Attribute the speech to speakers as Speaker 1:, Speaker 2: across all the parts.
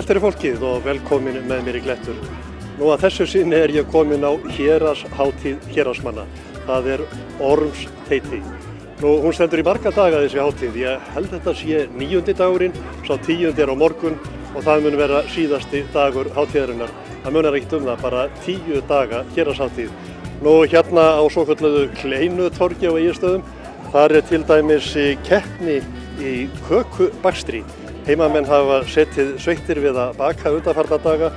Speaker 1: Sælt fyrir fólkið og velkomin með mér í Glettur. Nú að þessu sinni ég komin á héraðshátíð héraðsmanna. Það Ormsteiti. Nú, hún stendur í marga daga þessi hátíð. Ég held þetta sé 9. dagurinn, sá 10. á morgun og það mun vera síðasti dagur hátíðarinnar. Það munar ekkert það, bara 10 daga héraðshátíð. Nú hérna á svokölluðu Kleinutorgi á Egilsstöðum, þar til dæmis keppni í kökubakstri. Heimamenn hafa setið sveittir við að baka undanfarna daga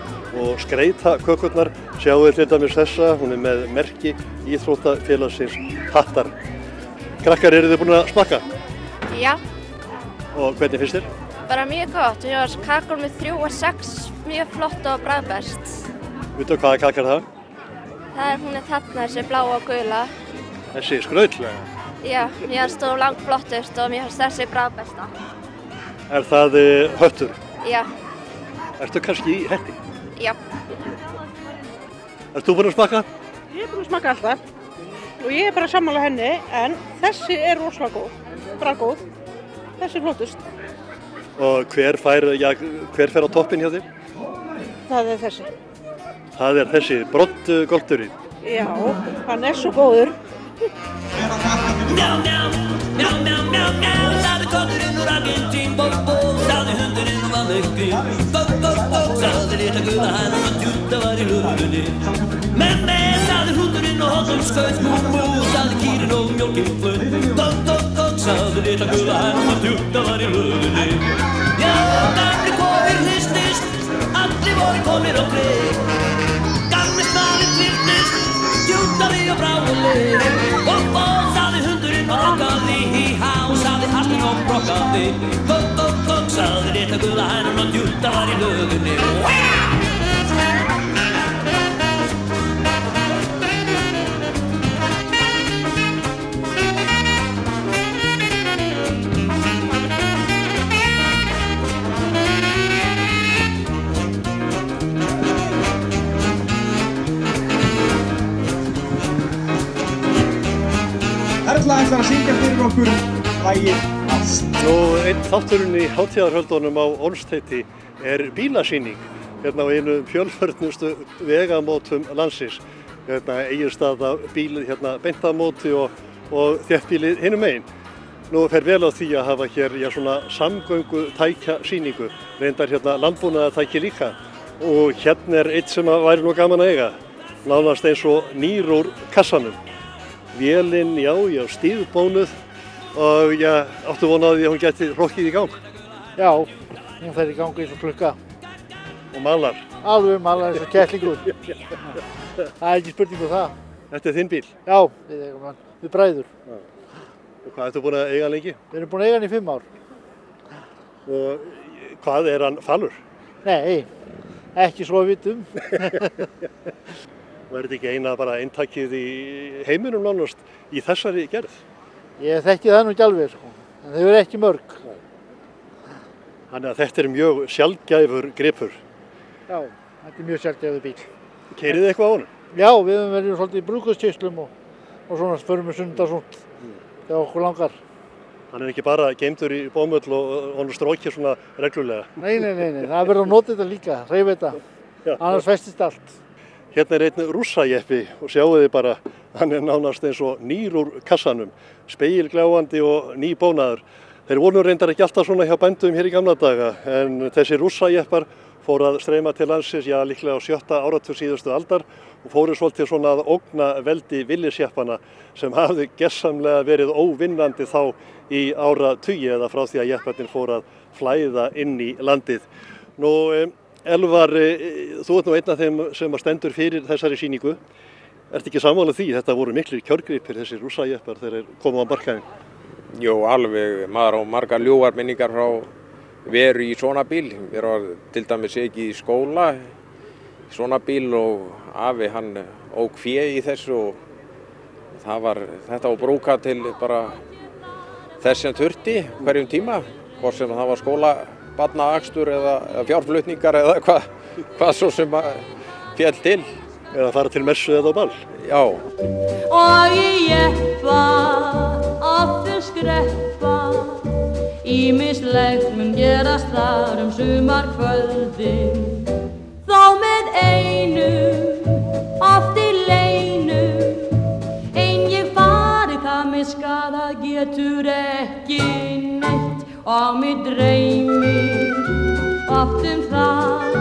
Speaker 1: og skreyta kökurnar. Sjáðu til dæmis þessa, hún með merki íþróttafélagsins Hattar. Krakkar, eru þið búin að smakka?
Speaker 2: Já.
Speaker 1: Og hvernig finnst þér?
Speaker 2: Bara mjög gott. Mér var kakor með 3 og 6 mjög flott og bragðbest.
Speaker 1: Veitu hvaða kakar það?
Speaker 2: Hún þarna, þessi blá og gula.
Speaker 1: Þessi skrautlega?
Speaker 2: Já, mér stóð langt flottust og mér finnst þessi bragðbesta.
Speaker 1: Er það höttur?
Speaker 2: Já.
Speaker 1: Ertu kannski í hetti?
Speaker 2: Já.
Speaker 1: Ert þú búin að smakka?
Speaker 3: Ég búin að smakka alltaf og ég bara sammála henni, en þessi rosalega góð, bara góð. Þessi flottust.
Speaker 1: Og hver fer á toppinn hjá þér?
Speaker 3: Það þessi.
Speaker 1: Það þessi, broddgolturinn.
Speaker 3: Já, hann svo góður.
Speaker 4: Sagði kollurinn úr Argentín, sagði hundurinn og var mekkin. Sagði litla gula hænan og djúta var í hurðinni. Memmi, sagði hundurinn og holdum skaut. Sagði kýrin og mjólkin flöt. Sagði litla gula hænan og djúta var í hurðinni. Já, gamli kofir hristist, allir voru komnir á kreik. Gamli smalinn tvirtist, djútaði og bráðuleg. Sagði hundurinn og rokkaði í há. Sagði hastinn og brokkaði. Sagði litla gula hænan og djúta var í lögunni.
Speaker 5: Erla ætlar að syngja fyrir okkur lagið Ást.
Speaker 1: Nú, einn þátturinn í hátíðarhöldunum á Ormsteiti bílasýning hérna á einu fjölförnustu vegamótum landsins. Hérna Egilsstaðabílið hérna beint á móti og þéttbílið hinum megin. Nú fer vel á því að hafa hér svona samgöngutækjasýningu, reyndar hérna landbúnaðartæki líka. Og hérna einn sem væri nú gaman að eiga, nánast eins og nýr úr kassanum. Vélinn, já, stífbónuð og áttu von á því að hún geti hrokkið í gang.
Speaker 6: Já, hún fer í gang eins og klukka.
Speaker 1: Og malar.
Speaker 6: Alveg malar eins og kettlingur. Það ekki spurning það.
Speaker 1: Þetta þinn bíl?
Speaker 6: Já, við eigum hann. Við bræður.
Speaker 1: Já. Og hvað ertu búin að eiga lengi?
Speaker 6: Við erum búin að eiga hann í 5 ár.
Speaker 1: Og hvað hann falur?
Speaker 6: Nei, ekki svo að vitum.
Speaker 1: Og þetta ekki eina bara eintakið í heiminum nánast í þessari gerð?
Speaker 6: Ég þekki það nú ekki alveg, sko. En þau eru ekki mörg.
Speaker 1: Þannig að þetta mjög sjaldgæfur gripur.
Speaker 6: Já, þetta mjög sjaldgæfur bíl.
Speaker 1: Keyrið þið eitthvað á honum?
Speaker 6: Já, við höfum verið svolítið í brúðkaupskeyslum og svona förum við sund og svona þegar okkur langar.
Speaker 1: Hann ekki bara geymdur í bómull og honum strókir svona reglulega?
Speaker 6: Nei, það verður að nota þetta líka, hreyfa þetta. Annars festist allt.
Speaker 1: Hérna einn rússajeppi og sjáu þið bara, hann nánast eins og nýr úr kassanum, spegilgljáandi og nýbónaður. Þeir voru reyndar ekki alltaf svona hjá bændum hér í gamla daga, en þessi rússajeppar fóru að streyma til landsins, líklega á 7. áratug síðustu aldar og fóru svolítið svona að ógna veldi villisjeppana sem hafði gersamlega verið óvinnandi þá í áratugi eða frá því að jepparnir fóru að flæða inn í landið. Nú, Elvar, þú ert nú einn af þeim sem stendur fyrir þessari sýningu. Ertu ekki sammála því? Þetta voru miklir kjörgripir, þessir rússajeppar þegar þeir komu á markaðinn.
Speaker 7: Jú, alveg. Maður á margar ljúfar minningar frá veru í svona bíl. Mér var til dæmis ekki í skóla í svona bíl og afi hann ók fé í þessu og þetta var brúkað til bara þess sem þurfti hverjum tíma, hvort sem það var skólabarnaakstur eða fjárflutningar eða hvað svo sem féll til.
Speaker 1: Eða fara til messu eða á ball.
Speaker 7: Já.
Speaker 4: Og í jeppa aftur skreppa, ýmislegt mun gerast þar sumarkvöldi.
Speaker 8: mig skadað getur ekki neitt og mig dreymir oft það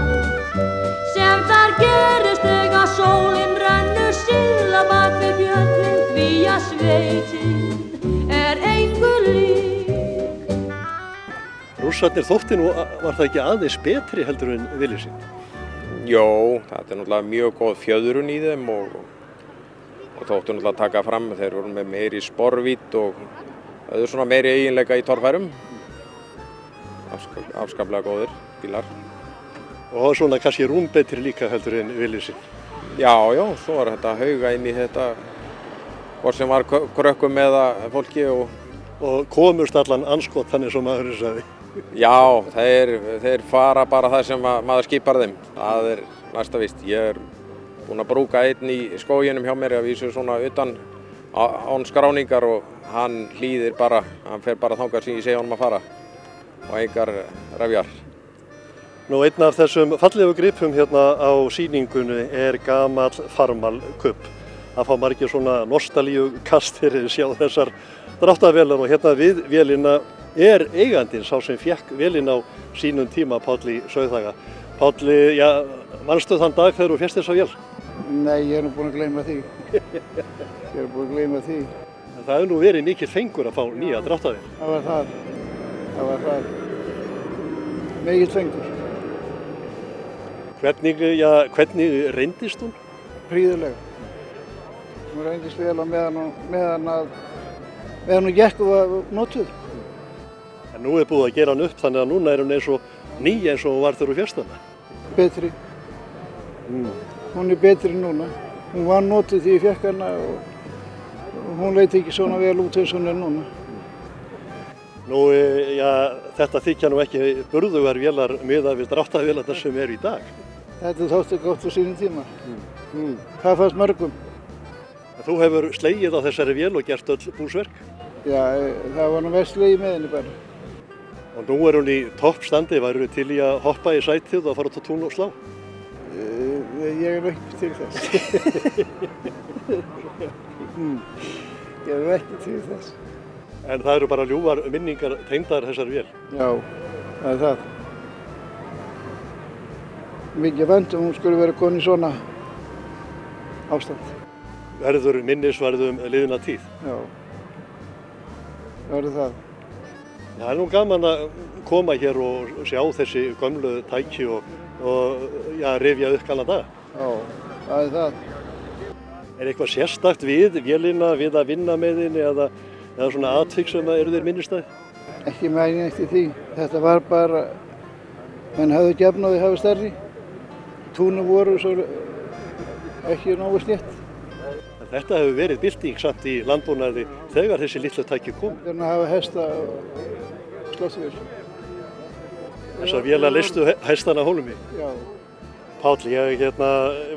Speaker 8: sem þar gerist þegar sólin rennur síðla bak við fjöllin því að sveitin engu lík.
Speaker 1: Rússarnir þótti nú, var það ekki aðeins betri heldur en vilji sín?
Speaker 7: Jó, þetta náttúrulega mjög góð fjöðrun í þeim og þóttu náttúrulega að taka fram, þeir voru með meiri sporvít og auðvitað svona meiri eiginleika í torfærum. Afskaplega góðir bílar.
Speaker 1: Og svona kannski rúmbetri líka heldur en vilji sín?
Speaker 7: Já, svo var þetta hauga inn í þetta, hvort sem var krökkum eða fólki
Speaker 1: og komust allan anskot þannig sem maðurinn sagði.
Speaker 7: Já, þeir fara bara það sem maður skipar þeim. Það næsta víst. Ég búinn að brúka einn í skóginum hjá mér að vísu svona utan án skráningar og hann hlýðir bara, hann fer bara þangað sem ég segi honum að fara og engar refjar.
Speaker 1: Nú, einn af þessum fallegu gripum hérna á sýningunni gamall farmalkubb. Það fá margir svona nostalíukast fyrir sjá þessar dráttarvélar og hérna við vélina eigandinn sá sem fékk vélina á sínum tíma, Páll í Sauðhaga. Páll, manstu þann dag þegar þú fékkst þessa vél?
Speaker 6: Nei, ég nú búinn að gleyma því.
Speaker 1: En það nú verið mikill fengur að fá nýja dráttarvél.
Speaker 6: Það var það. Mikill fengur.
Speaker 1: Hvernig reyndist hún?
Speaker 6: Prýðilega. Hún reyndist vel á meðan hún gekk og var notuð.
Speaker 1: En nú búið að gera hann upp þannig að núna hún eins og ný eins og hún var þegar þú fékkst hana.
Speaker 6: Betri. Hún betri núna. Hún var notuð því ég fékk hana og hún leit ekki svona vel út eins og hún núna.
Speaker 1: Nú, þetta þykja nú ekki burðugar vélar miðað við dráttarvélarnar sem í dag.
Speaker 6: Þetta þótti gott á sínum tíma. Það fannst mörgum.
Speaker 1: Þú hefur slegið á þessari vél og gert öll búsverk?
Speaker 6: Já, það var nú mest slegið með henni bara.
Speaker 1: Og nú hún í toppstandi, væru til í að hoppa í sætið og fara út á tún og slá?
Speaker 6: Ég ekki til þess. Ég ekki til þess.
Speaker 1: En það eru bara ljúfar minningar tengdar þessari vél?
Speaker 6: Já, það það. Mikið vænt hún skulle vera komin í svona ástand.
Speaker 1: Verður minnisvarði liðna tíð?
Speaker 6: Já, verður það.
Speaker 1: Það nú gaman að koma hér og sjá þessi gömlu tæki og rifja upp gamla daga.
Speaker 6: Já, það það.
Speaker 1: Eitthvað sérstakt við vélina, við að vinna með henni eða svona atvik sem eru þér minnistæð?
Speaker 6: Ekki mæni eftir því. Þetta var bara, menn hafði gefn og þau hafi stærri. Túnum voru svo ekki nógu slétt.
Speaker 1: Þetta hefur verið bylting samt í landbúnaði þegar þessi litlu tæki kom.
Speaker 6: Þannig að hafa hesta og slöttvél.
Speaker 1: Þessar vélar leystu hestana hólmi?
Speaker 6: Já.
Speaker 1: Páll, ég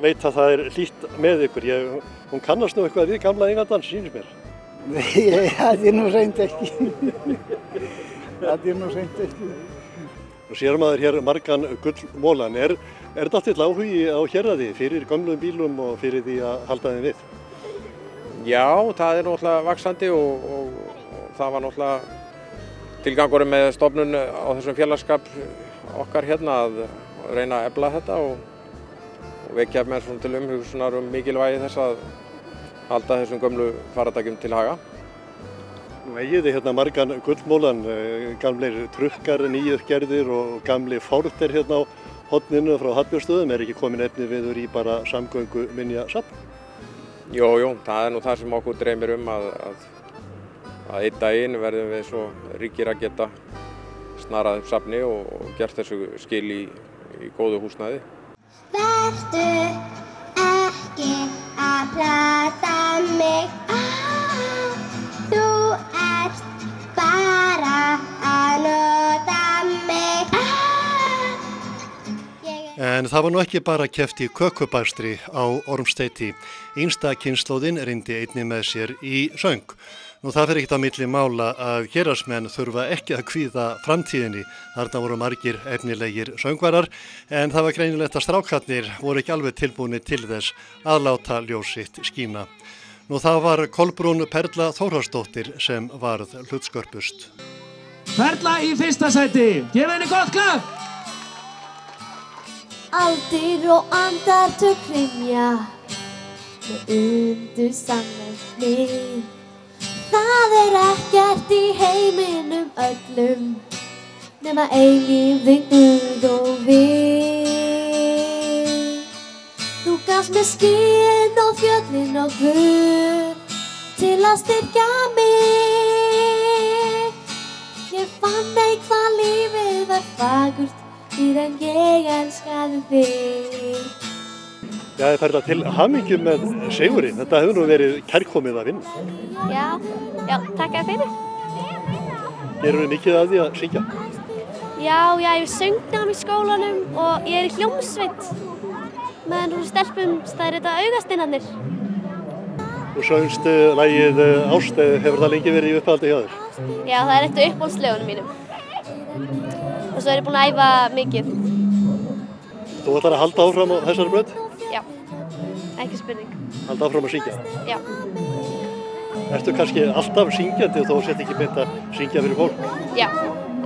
Speaker 1: veit að það hlýtt með ykkur. Hún kannast nú eitthvað við gamla eigandans, sýnist mér.
Speaker 6: Nei, það nú reynd ekki.
Speaker 1: Nú sér maður hér margan gullmólan. Er dálítill áhugi á héraði fyrir gömlum bílum og fyrir því að halda þeim við?
Speaker 7: Já, það náttúrulega vaxandi og það var náttúrulega tilgangurinn með stofnun á þessum félagskap okkar hérna að reyna að efla þetta og vekja mér svona til umhugsunar mikilvægi þess að halda þessum gömlu farartækjum til haga.
Speaker 1: Nú eigið þið hérna margan gullmólan, gamlir trukkar nýjuppgerðir og gamli Fórder hérna á horninu frá Hallbjörnsstöðum. Ekki komin efni viður í bara samgöngu minjasafn?
Speaker 7: Jú, það nú það sem okkur dreymir að einn daginn verðum við svo ríkir að geta snarað upp safni og gert þessu skil í góðu húsnæði.
Speaker 9: Vertu ekki að plata mig, þú ert bara að nota mig.
Speaker 1: En það var nú ekki bara keppt í kökubakstri á Ormsteiti. Yngsta kynslóðin reyndi einnig með sér í söng. Nú það fer ekkert á milli mála að héraðsmenn þurfa ekki að kvíða framtíðinni. Þarna voru margir efnilegir söngvarar en það var greinilegt að strákarnir voru ekki alveg tilbúnir til þess að láta ljós sitt skína. Nú það var Kolbrún Perla Þórharsdóttir sem varð hlutskörpust.
Speaker 5: Perla í fyrsta sæti. Gefið henni gott klapp.
Speaker 9: Aldir og andartök hrynja með undursamlegni. Það ekkert í heiminum öllum nema eilífðin Guð og við. Þú gafst mér skýin og fjöllin og Guð til að styrkja mig. Ég fann hvað lífið var fagurt því en ég elskaði þig.
Speaker 1: Já, Perla, til hamingju með sigurinn. Þetta hefur nú verið kærkomið að vinna.
Speaker 2: Já, takk fyrir.
Speaker 1: Gerurðu mikið af því að syngja?
Speaker 2: Já, ég söngnám í skólanum og ég í hljómsveit með stelpum þetta augasteinarnir.
Speaker 1: Þú söngst lagið Ást, hefur það lengi verið í uppáhaldi hjá þér?
Speaker 2: Já, það eitt af uppáhaldslögunum mínum. Og svo ég búin að æfa mikið.
Speaker 1: Þú ætlar að halda áfram á þessari braut?
Speaker 2: Já, ekki spurning.
Speaker 1: Halda áfram að syngja?
Speaker 2: Já.
Speaker 1: Ertu kannski alltaf syngjandi og þó sett ekki beint að syngja fyrir fólk?
Speaker 2: Já,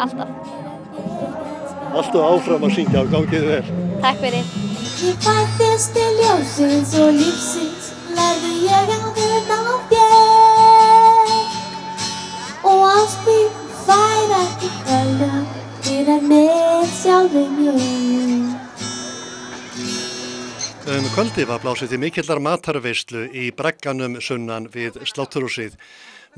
Speaker 2: alltaf.
Speaker 9: Alltaf
Speaker 1: áfram að syngja og gangið vel.
Speaker 2: Takk fyrir.
Speaker 9: Ég fæddist til ljósins og lífsins, lærði ég að vinna á þér. Og ást mín fær ekki kvelda fyrir mig sjálfum ég.
Speaker 1: Kvöldi var blásið til mikillar matarveislu í Bragganum sunnan við Sláturhúsið.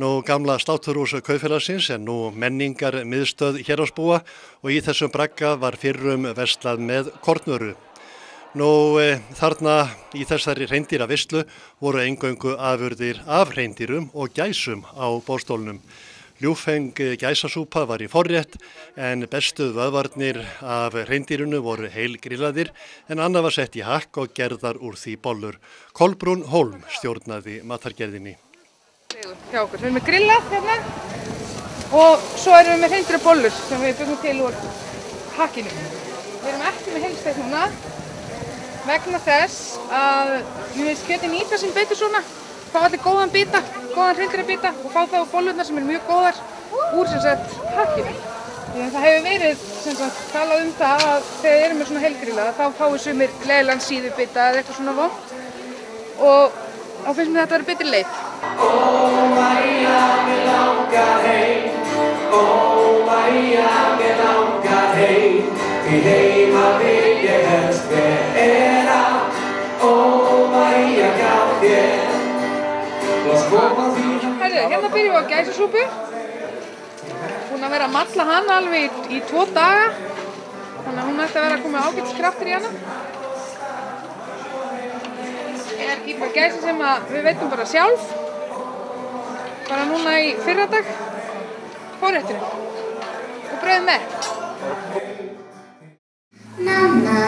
Speaker 1: Nú gamla Sláturhús kaupfélagsins er nú menningar miðstöð héraðsbúa og í þessum bragga var fyrrum verslað með kornvöru. Nú þarna í þessari hreindýraveislu voru eingöngu afurðir af hreindýrum og gæsum á boðstólnum. Ljúffeng gæsasúpa var í forrétt en bestu vöðvarnir af hreindýrunu voru heilgrillaðir en annað var sett í hakk og gerðar úr því bollur. Kolbrún Hólm stjórnaði matargerðinni.
Speaker 3: Hjá okkur. Við erum með grillað hérna og svo erum við með hreindýrabollur sem við byggum til úr hakkinu. Við erum ekki með heilsteikt núna vegna þess að við finnst kjötin nýta sem betur svona. Fá allir góðan bita, góðan hreindýrabita og fá það á bollurnar sem eru mjög góðar úr hakkinu. Það hefur verið talað það að þegar við erum með svona heilgrillað þá fáum sumir leiðilegan síðubita eða eitthvað svona vont og þá finnst mér þetta að vera betri leið.
Speaker 4: Ó María, mig langar heim, ó María, mig langar heim, því heima vil ég helst vera, ó María, hjá þér.
Speaker 3: Hérna byrjum við á gæsasúpu. Búin að vera að malla hana alveg í 2 daga. Þannig að hún ætti að vera að koma ágætis kraftur í hana. Er í gæsi sem við veitum bara sjálf. Bara núna í fyrradag. Forrétturinn. Og brauð með.
Speaker 9: Mamma,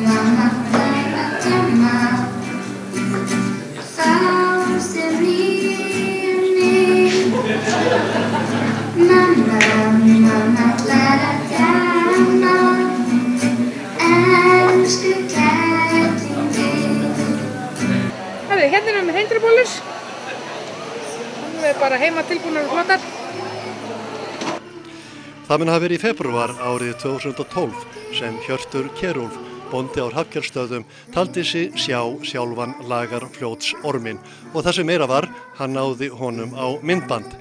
Speaker 9: mamma, bara djamma. Mamma, mamma, ætlar að djamma, elsku kettingin.
Speaker 3: Hérna erum við með hreindýrabollur. Þannig við bara heima tilbúnar og flottar.
Speaker 1: Það mun hafa verið í febrúar árið 2012 sem Hjörtur Kjerúlf, bóndi á Hrafnkelsstöðum, taldi sig sjá sjálfan Lagarfljóts orminn og það sem meira var, hann náði honum á myndband.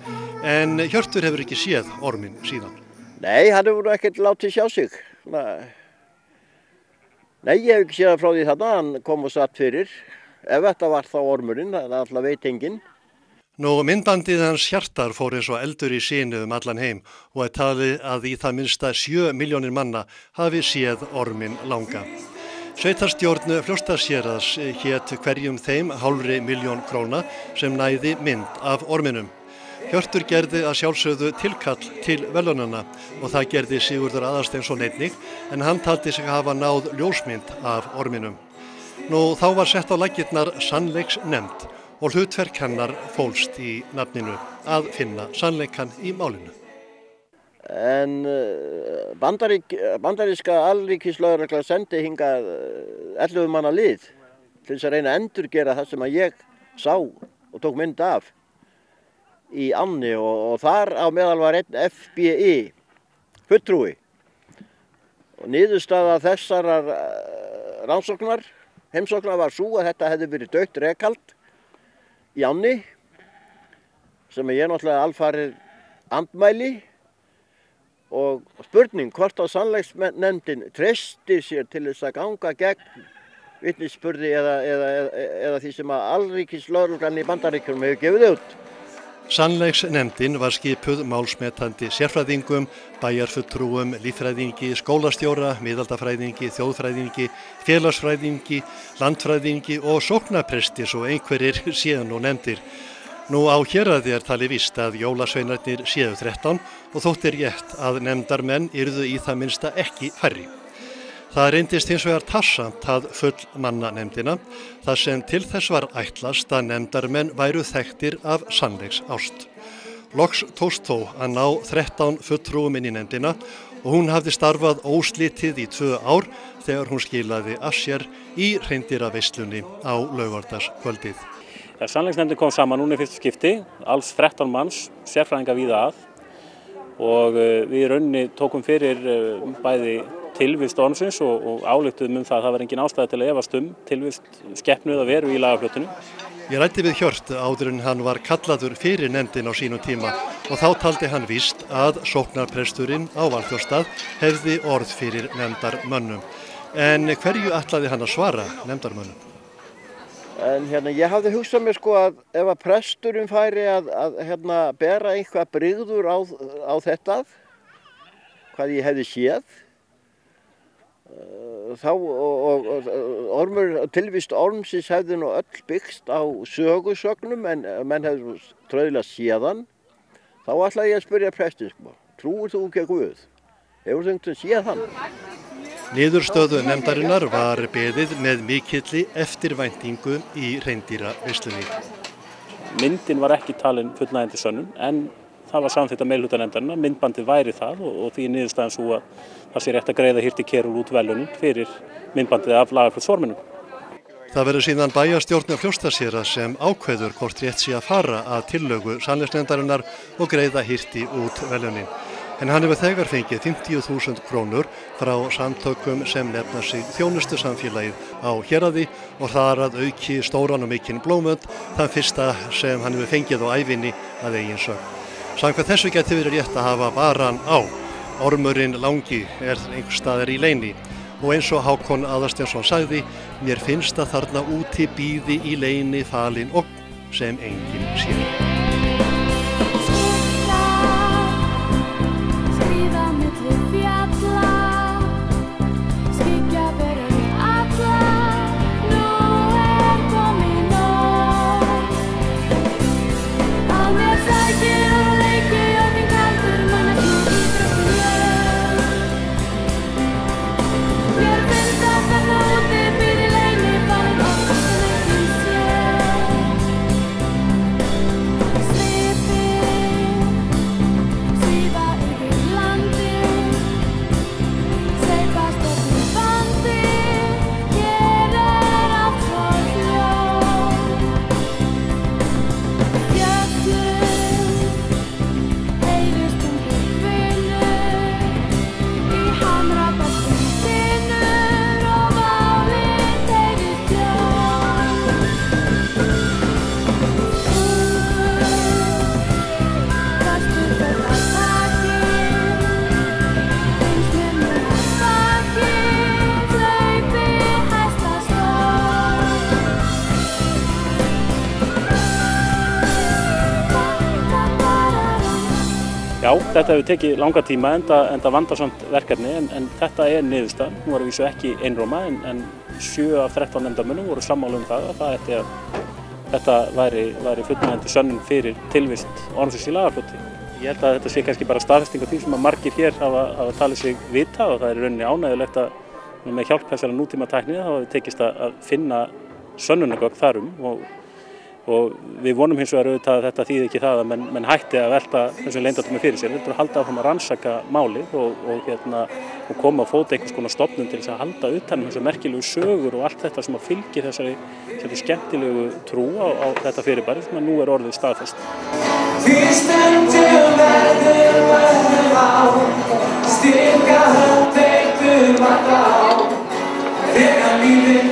Speaker 1: En Hjörtur hefur ekki séð orminn síðan.
Speaker 10: Nei, hann hefur ekkert látið sjá sig. Nei, ég hef ekki séð hann frá því þarna, hann kom og satt fyrir. Ef þetta var þá ormurinn, það er alltaf veit enginn.
Speaker 1: Nú, myndbandið hans Hjartar fór eins og eldur í sinu allan heim og er talið að í það minnsta 7 milljónir manna hafi séð orminn langa. Sveitarstjórn Fljótsdalshéraðs hét hverjum þeim 0,5 milljón króna sem næði mynd af orminum. Hjörtur gerði að sjálfsögðu tilkall til verðlaunanna og það gerði Sigurður Aðalsteinsson einnig en hann taldi sig hafa náð ljósmynd af orminum. Nú, þá var sett á laggirnar sannleiksnefnd og hlutverk hennar fólst í nafninu að finna sannleikann í málinu.
Speaker 10: En bandaríska alríkislögreglan sendi hingað 11 manna lið til þess að reyna að endurgera það sem að ég sá og tók mynd af í ánni og þar á meðal var einn FBI fulltrúi. Og niðurstaða þessarar heimsóknar var sú að þetta hefði verið dautt rekhald í ánni sem ég náttúrulega alfarið andmæli og spurning hvort að sannleiksnefndin treysti sér til þess að ganga gegn vitnisburði eða því sem að alríkislögreglan í Bandaríkjunum hefur gefið út.
Speaker 1: Sannleiksnefndin var skipuð málsmetandi sérfræðingum, bæjarfulltrúum, líffræðingi, skólastjóra, miðaldafræðingi, þjóðfræðingi, félagsfræðingi, landfræðingi og sóknarpresti svo einhverjir séu nú nefndir. Nú á héraði talið víst að jólasveinarnir séu 13 og þótti rétt að nefndarmenn yrðu í það minnsta ekki færri. Það reyndist hins vegar tarsamt að fullmanna nefndina, þar sem til þess var ætlast að nefndarmenn væru þekktir af sannleiksást. Loks tókst þó að ná 13 fulltrúum inn í nefndina og hún hafði starfað óslitið í 2 ár þegar hún skilaði af sér í hreindýraveislunni á laugardagskvöldið.
Speaker 11: Sannleiksnefndin kom saman núna í fyrsta skipti, alls 13 manns, sérfræðinga víða að og við í rauninni tókum fyrir bæði tilvist ormsins og ályktuðum það að það var engin ástæða til að efast tilvist skepnu eða veru í lagafljótinu.
Speaker 1: Ég ræddi við Hjört áður en hann var kallaður fyrir nefndin á sínum tíma og þá taldi hann víst að sóknarpresturinn á Valþjófsstað hefði orð fyrir nefndarmönnum. En hverju ætlaði hann að svara nefndarmönnum?
Speaker 10: En ég hafði hugsað mér að ef að presturinn færi að bera eitthvað brigður á þetta, hvað ég hefði séð, þá tilvist ormsins hefði nú öll byggst á sögusögnum en menn hefði tröðlega séðan, þá ætlaði ég að spyrja prestinn, trúir þú ekki að Guð? Hefur þú einhvern séð hann?
Speaker 1: Niðurstöðu nefndarinnar var beðið með mikilli eftirvæntingu í hreindýraveislunni.
Speaker 11: Myndin var ekki talin fullnægjandi sönnun en það var samþykkt af meirihluta nefndarinnar, myndbandið væri það og því niðurstaðan svo að það sé rétt að greiða Hirti Kerúl út verðlaunum fyrir myndbandið af lagarflokksforminum.
Speaker 1: Það verður síðan bæjarstjórn Fljótsdalshérað sem ákveður hvort rétt sé að fara að tillögu sannleiksnefndarinnar og greiða Hirti út verðlaunin. En hann hefur þegar fengið 50.000 krónur frá samtökum sem nefna sig þjónustusamfélagið á héraði og þar að auki stóran og mikinn blómvönd, þann fyrsta sem hann hefur fengið á ævinni að eigin sögn. Samkvæmt þessu geti verið rétt að hafa varan á. Ormurinn langi einhvers staðar í leyni og eins og Hákon Aðalsteinsson sagði, mér finnst að þarna úti bíði í leyni falin ógn sem enginn sér.
Speaker 11: Já, þetta hefur tekið langa tíma enda vandasamt verkefni en þetta er niðurstaðan. Nú var vísu ekki einróma en 7 af 13 nefndarmönnum voru sammála að þetta væri fullnægjandi sönnun fyrir tilvist ormsins í lagarfljóti. Ég held að þetta sé kannski bara staðfesting af því sem að margir hér hafa talið sig vita og það er í rauninni ánægjulegt að með hjálp þessara nútíma tækni þá hafi tekist að finna sönnunargögn þarum og og við vonum hins vegar auðvitað að þetta þýði ekki það að menn hætti að velta þessum leyndardómi fyrir sér. Við þurfum að halda áfram að rannsaka málið og koma á fót einhvers konar stofnun til þess að halda utan þessar merkilegu sögur og allt þetta sem að fylgir þessari skemmtilegu trú á þetta fyrirbæri sem að nú orðið staðfest.
Speaker 4: Við stöndum verðum á, styrka hönd einhver vanda á, þegar lífið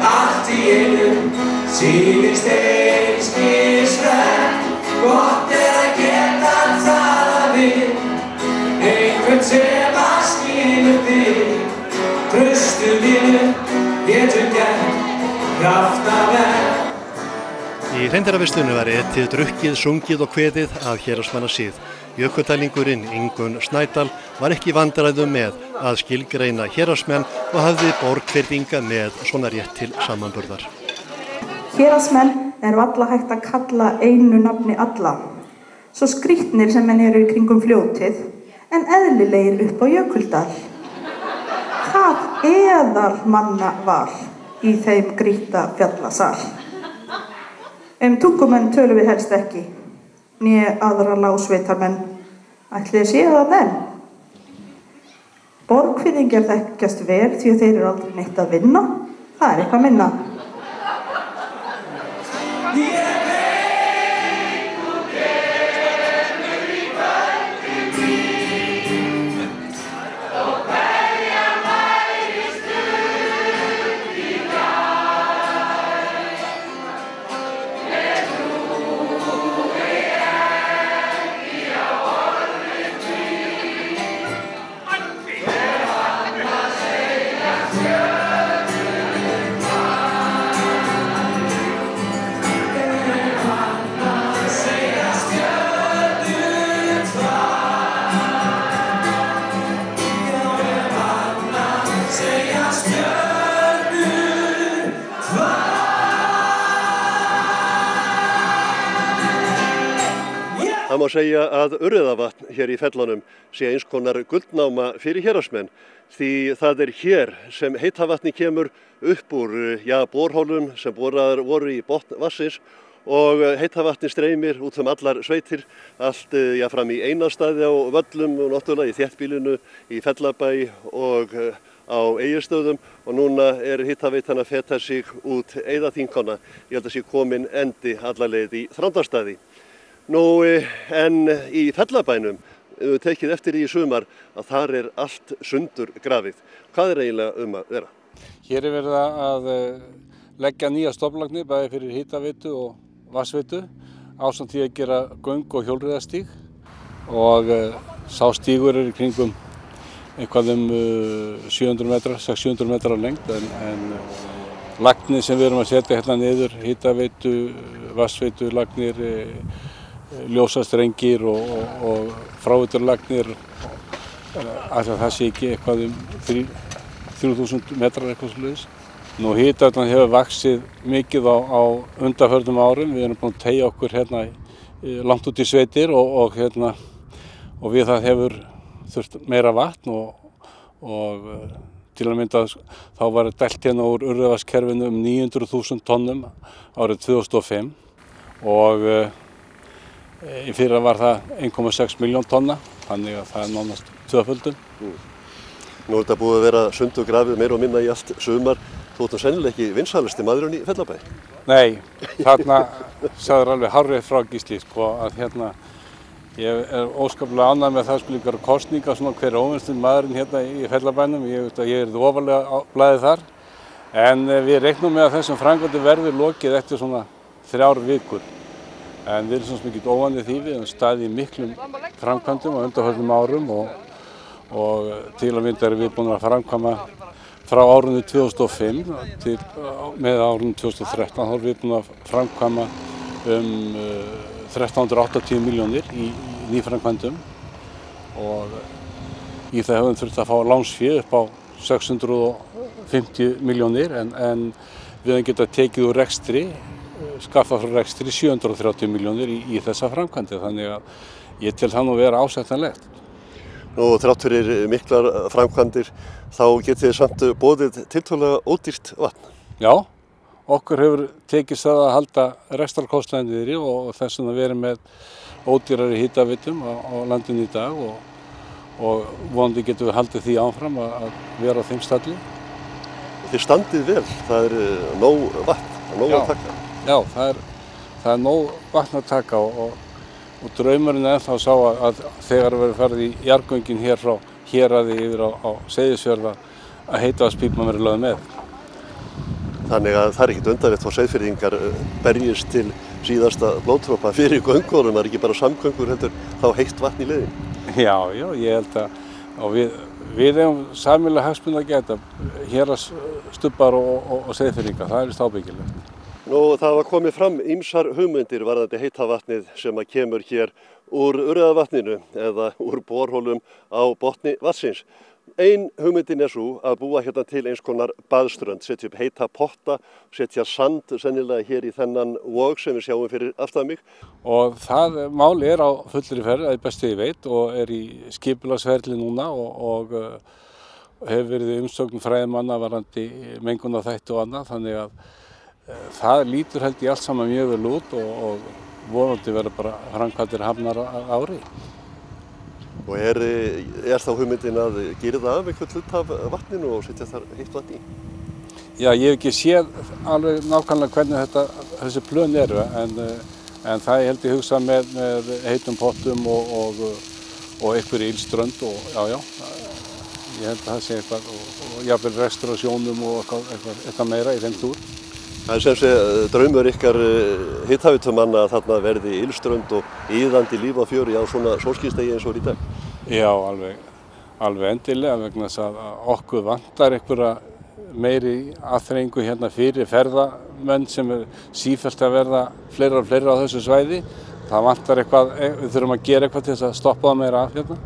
Speaker 4: allt í einu sýnist einskisverð, gott að geta talað við einhvern sem að skilur þig, traustu vinur getur gert kraftaverk.
Speaker 1: Í hreindýravisslunni var etið, drukkið, sungið og kveðið að héraðsmannasið. Jökultælingurinn Ingunn Snædal var ekki í vandræðum með að skilgreina héraðsmenn og hafði Borgfirðinga með svona rétt til samanburðar.
Speaker 12: Héraðsmenn varla hægt að kalla einu nafni alla. Svo skrýtnir sem menn eru í kringum fljótið, en eðlilegir upp á Jökuldal. Hvað eðalmanna var í þeim grýta fjallasal? Tungumenn tölum við helst ekki, né aðra lásveitarmenn ætli séu það enn. Borgfirðingar þekkjast vel því að þeir eru aldrei neitt að vinna, það eitthvað minna.
Speaker 1: Það má segja að Urriðavatn hér í fellunum sé eins konar gullnáma fyrir héraðsmenn því það hér sem heita vatni kemur upp úr borholum sem boraðar voru í botn vatnsins og heita vatni streymir út allar sveitir, allt fram í Einarsstaði á Völlum og náttúrulega í þéttbýlinu, í Fellabæ og á Egilsstöðum og núna hitaveitan að feta sig út Eiðaþingkonna. Ég held að sé komin endi alla leið í Þrándarstaði. En í Fellabænum tekið eftir í sumar að þar allt sundur grafið. Hvað eiginlega að vera?
Speaker 13: Hér verið að leggja nýja stofnlagnir bæði fyrir hitaveitu og vatnsveitu ásamt því að gera göng og hjólreiðastíg og sá stígur í kringum eitthvað 700 metrar, 600 metrar á lengd en lagnir sem við erum að setja hérna niður, hitaveitu, vatnsveitu, lagnir, ljósastrengir og fráveiturlagnir að það sé ekki eitthvað 3000 metrar eitthvað svoleiðis. Hitaveitunin hefur vaxið mikið á undanförnum árum. Við erum búin að teygja okkur hérna langt út í sveitir og við það hefur þurft meira vatn og til að mynda þá var dælt hérna úr Urriðavatnskerfinu 900.000 tonnum árið 2005 og í fyrra var það 1,6 milljón tonna, þannig að það nánast tvöföldun.
Speaker 1: Nú þetta búið að vera sundur grafið meira og minna í allt sumar. Þú ert sennilega ekki vinsælasti maðurinn í Fellabæ?
Speaker 13: Nei, þarna sagður alveg hárrétt frá Gísli, að ég óskaplega ánægður með það skuli vera kosninga hver óvinstur maðurinn hérna í Fellabænum. Ég ofarlega á blaðið þar, en við reiknum með að þessum framkvæmdum verður lokið eftir 3 vikur. En við erum svona mikið óvanir því, við höfum staðið í miklum framkvæmdum á undanförnum árum og til að mynda erum við búin að framkvæma frá árinu 2005 með árinu 2013 þá erum við búin að framkvæma 1380 milljónir í nýframkvæmdum og í það höfum þurft að fá lánsfé upp á 650 milljónir en við höfum getað tekið úr rekstri skaffa frá rekstri 730 milljónir í þessa framkvæmdi, þannig að ég tel það nú vera ásættanlegt.
Speaker 1: Þrátt fyrir miklar framkvæmdir þá getið þið samt boðið tiltölulega ódýrt vatn.
Speaker 13: Já, okkur hefur tekist það að halda rekstrarkostnaðinn niðri og þess vegna verið með ódýrari hitaveitum á landinu í dag og vonandi getum við haldið því áfram að vera á þeim stalli.
Speaker 1: Þið standið vel, það nóg vatn, nóg að taka.
Speaker 13: Já, það er nóg vatn að taka og draumurinn er ennþá sá að þegar verður farið í jarðgöngin hér frá Héraði yfir á Seyðisfjörð að heitavatnspípan verður lögð með.
Speaker 1: Þannig að það ekkert undarlegt að Seyðfirðingar berjist til síðasta blóðdropa fyrir göngunum, það ekki bara samgöngur heldur þá heitt vatn í leiðin.
Speaker 13: Já, ég held að við eigum sameiginlega hagsmuni að gæta héraðsstubbar og Seyðfirðingar, það er ábyggilegt.
Speaker 1: Það var komið fram ýmsar hugmyndir varðandi heita vatnið sem að kemur hér úr Urriðavatninu eða úr borholum á botni vatnsins. Ein hugmyndin svo að búa hérna til eins konar baðströnd, setja upp heita potta, setja sand sennilega hér í þennan vog sem við sjáum fyrir aftan mig.
Speaker 13: Og það mál á fullri ferð, að best ég veit, og í skipulagsferli núna og hefur verið umsókn fræðimanna varðandi mengunarþætti og annað, þannig að það lítur held ég allt saman mjög vel út og vonandi verður bara framkvæmdir hafnar ári.
Speaker 1: Og er þá hugmyndin að girða af einhvern hlut af vatninu og setja þar heitt vatn í?
Speaker 13: Já, ég hef ekki séð alveg nákvæmlega hvernig þessi plön eru en það held ég hugsa með heitum pottum og einhverju ylströnd og já, ég held að það sé eitthvað og jafnvel restur á sjónum og eitthvað meira í þeim túr.
Speaker 1: Það sem sé draumur ykkar hitaveitumanna að þarna verði ylströnd og iðandi líf á fjöru á svona sólskínsdegi eins og í dag?
Speaker 13: Já, alveg endilega vegna þess að okkur vantar einhverja meiri aðþrengingu hérna fyrir ferðamenn sem sífellt að verða fleiri og fleiri á þessu svæði. Það vantar eitthvað, við þurfum að gera eitthvað til þess að stoppa það meira af hérna.